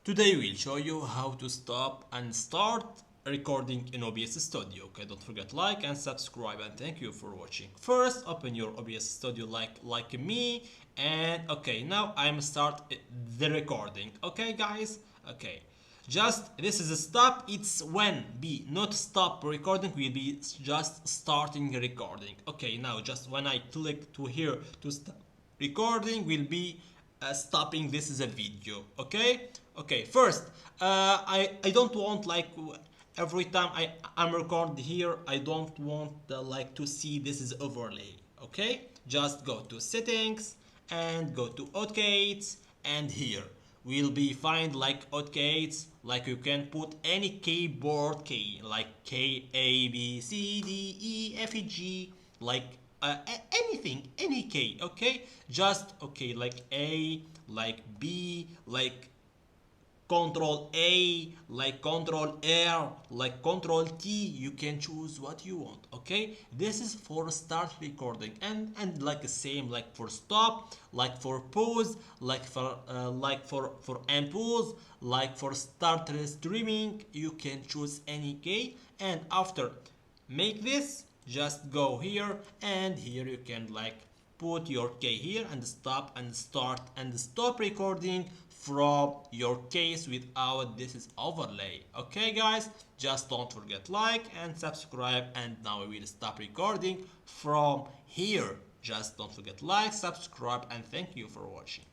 Today we'll show you how to stop and start recording in OBS Studio. Okay, don't forget like and subscribe, and thank you for watching. First, open your OBS Studio like me, and okay, now I'm start the recording. Okay, guys. Okay, just this is a stop. It's when be not stop recording will be just starting recording. Okay, now just when I click to here to stop recording will be stopping. This is a video. Okay, first I don't want like every time I'm recording here, I don't want like to see this is overlay. Okay, just go to settings and go to hotkeys, and here will be find like hotkeys, like you can put any keyboard key like K A B C D E F G, like anything, any key. Okay, just okay, like A, like B, like Control A, like Control R, like Control T. You can choose what you want. Okay, this is for start recording, and like the same like for stop, like for pause, like for unpause, like for start streaming. You can choose any key, and after make this, just go here, and here you can like put your key here and stop and start and stop recording from your case without this is overlay. Okay, guys, just don't forget like and subscribe, and now we will stop recording from here. Just don't forget like, subscribe, and thank you for watching.